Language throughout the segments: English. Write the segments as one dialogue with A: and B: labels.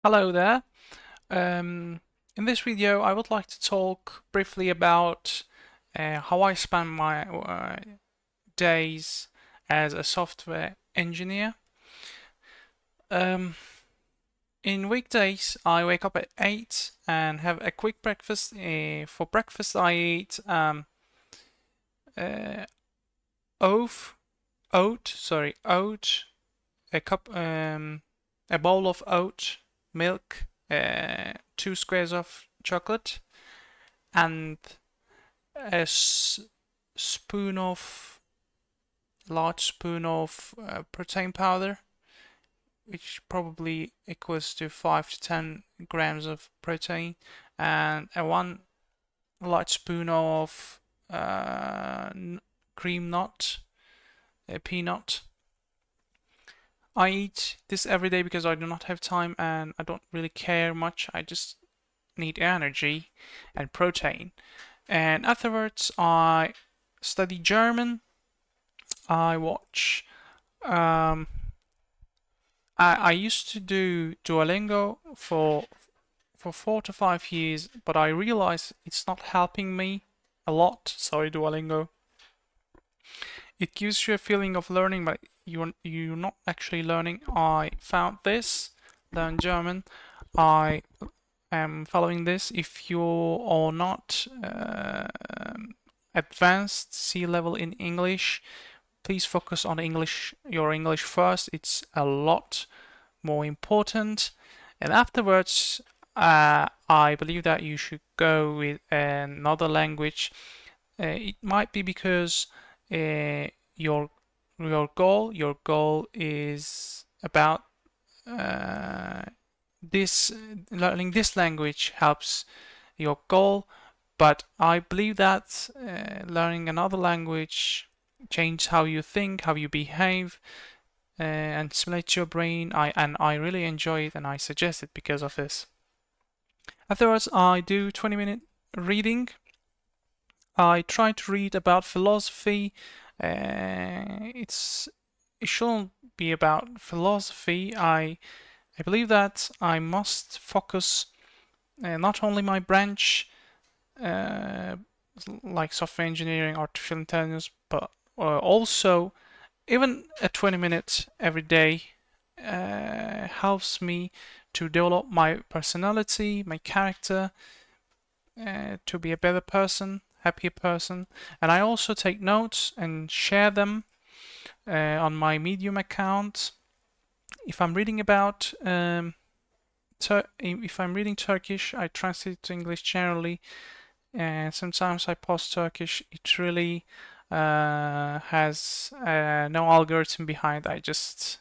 A: Hello there. In this video, I would like to talk briefly about how I spend my days as a software engineer. Um, in weekdays, I wake up at 8 and have a quick breakfast. For breakfast, I eat uh, oat, oat, a cup, a bowl of oat milk, 2 squares of chocolate, and a spoon of large spoon of protein powder, which probably equals to 5 to 10 grams of protein, and a one large spoon of cream nut, a peanut. I eat this every day because I do not have time and I don't really care much. I just need energy and protein. And afterwards, I study German. I watch. Um, I used to do Duolingo for 4 to 5 years, but I realized it's not helping me a lot. Sorry, Duolingo. It gives you a feeling of learning, but you're not actually learning. I found this, learn German. I am following this. If you are not advanced C level in English, please focus on your English first. It's a lot more important. And afterwards, I believe that you should go with another language. It might be because your goal is about uh, this learning this language helps your goal, but I believe that learning another language changes how you think, how you behave, and stimulates your brain. I really enjoy it, and I suggest it because of this. Afterwards, I do 20-minute reading. I try to read about philosophy. It shouldn't be about philosophy. I believe that I must focus not only my branch, uh, like software engineering, artificial intelligence, but also even a 20 minutes every day helps me to develop my personality, my character, to be a better person, happier person. And I also take notes and share them on my Medium account. If I'm reading about if I'm reading Turkish, I translate it to English generally, and sometimes I post Turkish. It really has no algorithm behind. I just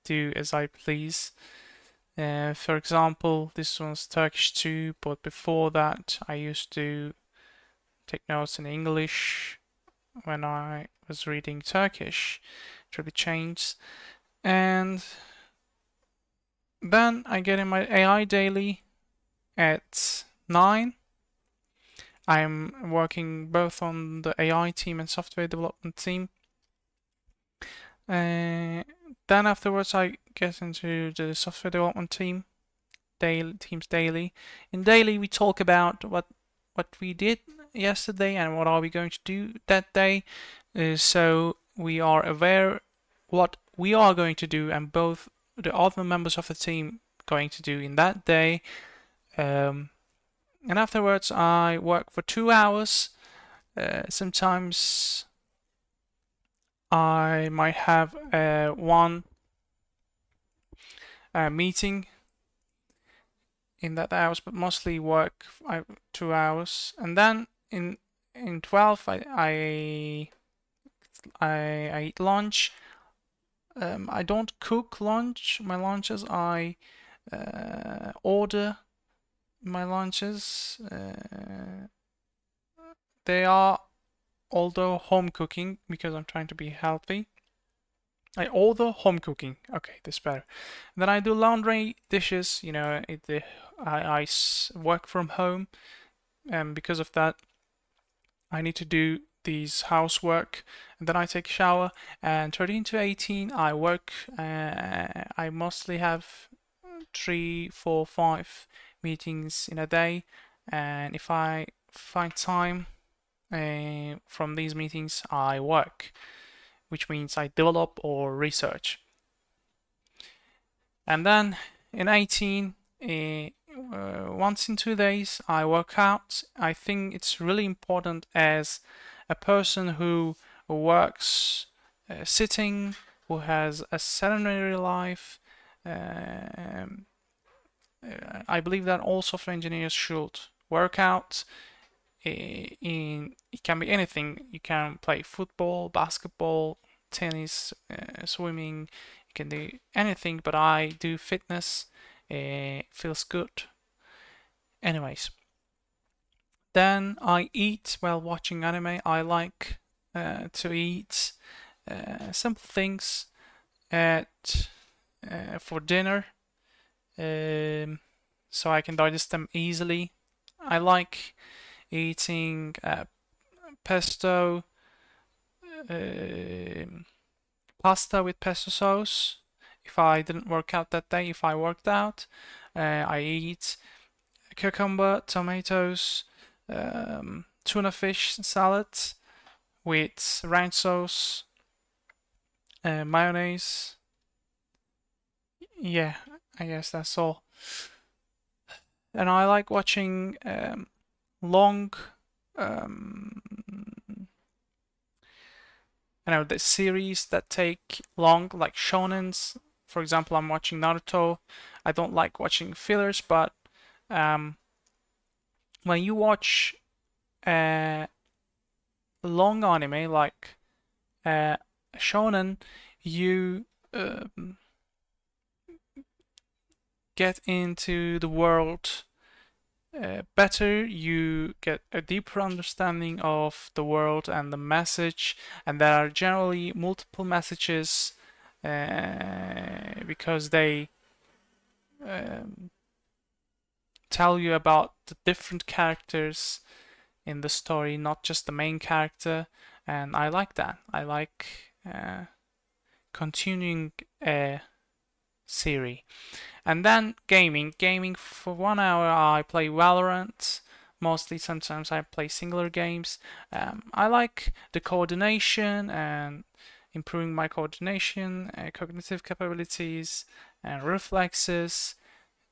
A: do as I please. For example, this one's Turkish too, but before that, I used to take notes in English when I was reading Turkish. It really changed. And then I get in my AI daily at 9. I'm working both on the AI team and software development team. Then afterwards, I get into the software development teams daily. In daily, we talk about what we did yesterday and what are we going to do that day. So we are aware what we are going to do and both the other members of the team going to do in that day. And afterwards, I work for 2 hours. Sometimes I might have one meeting in that hours, but mostly work 2 hours. And then in 12, I eat lunch. I don't cook my lunches. I order my lunches. They are although home cooking because I'm trying to be healthy. I order home cooking. Okay, this better. And then I do laundry, dishes. I work from home, and because of that, I need to do these housework. And then I take a shower. And 13 to 18, I work. I mostly have 3, 4, 5 meetings in a day, and if I find time from these meetings, I work, which means I develop or research. And then in 18, once in 2 days, I work out. I think it's really important as a person who works sitting, who has a sedentary life. I believe that all software engineers should work out. It can be anything. You can play football, basketball, tennis, swimming. You can do anything, but I do fitness. Feels good. Anyways, then I eat while watching anime. I like to eat simple things at for dinner, so I can digest them easily. I like eating pesto, pasta with pesto sauce. If I didn't work out that day, if I worked out, I eat cucumber, tomatoes, tuna fish salad with ranch sauce, mayonnaise. Yeah, I guess that's all. And I like watching long, the series that take long, like shonens. For example, I'm watching Naruto. I don't like watching fillers, but when you watch long anime like shonen, you get into the world better, you get a deeper understanding of the world and the message, and there are generally multiple messages because they tell you about the different characters in the story, not just the main character, and I like that. I like continuing a series. And then gaming for 1 hour. I play Valorant mostly. Sometimes I play singular games. I like the coordination and improving my coordination, cognitive capabilities, and reflexes,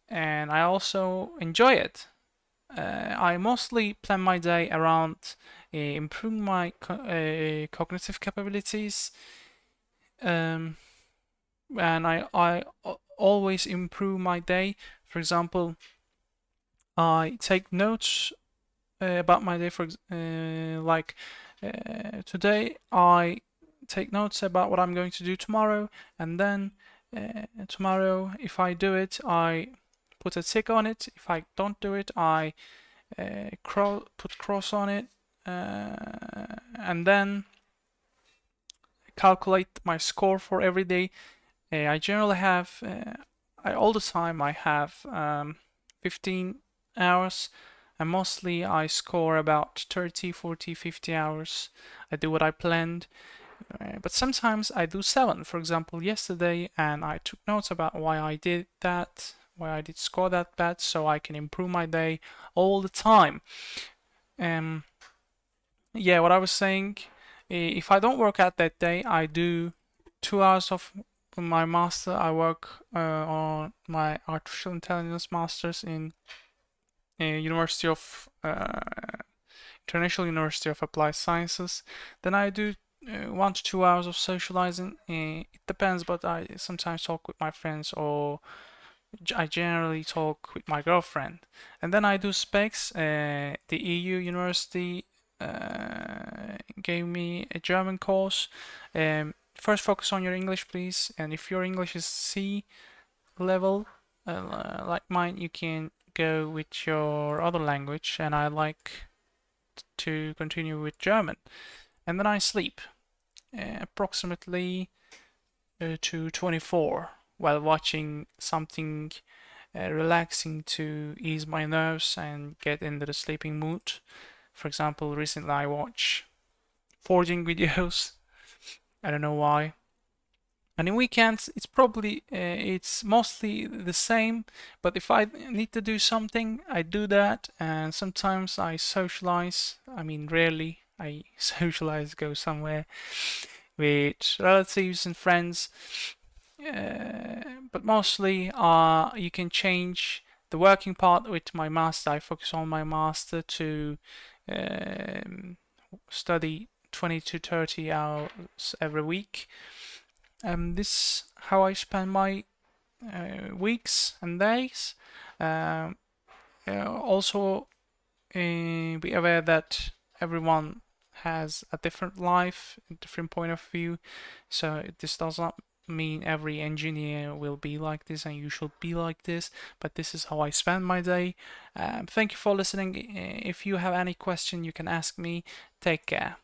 A: and I also enjoy it. I mostly plan my day around improving my cognitive capabilities, and I always improve my day. For example, I take notes about my day. Like today, I take notes about what I'm going to do tomorrow, and then tomorrow, if I do it, I put a tick on it. If I don't do it, I put cross on it, and then calculate my score for every day. I generally have, all the time I have 15 hours, and mostly I score about 30, 40, 50 hours. I do what I planned, but sometimes I do 7. For example, yesterday, and I took notes about why I did that, why I did score that bad, so I can improve my day all the time. Yeah, what I was saying, if I don't work out that day, I do 2 hours of my master. I work on my artificial intelligence masters in University of International University of Applied Sciences. Then I do 1 to 2 hours of socializing. It depends, but I sometimes talk with my friends, or I generally talk with my girlfriend. And then I do specs. The EU university gave me a German course. First, focus on your English, please. And if your English is C level, like mine, you can go with your other language. And I like to continue with German. And then I sleep approximately to 24 while watching something relaxing to ease my nerves and get into the sleeping mood. For example, recently I watched forging videos. I don't know why. And in weekends, it's probably it's mostly the same. But if I need to do something, I do that. And sometimes I socialize. I mean, rarely I socialize, go somewhere with relatives and friends. But mostly, you can change the working part with my master. I focus on my master to study 20 to 30 hours every week. This how I spend my weeks and days. Also, be aware that everyone has a different life, a different point of view. So this does not mean every engineer will be like this and you should be like this, but this is how I spend my day. Thank you for listening. If you have any question, you can ask me. Take care.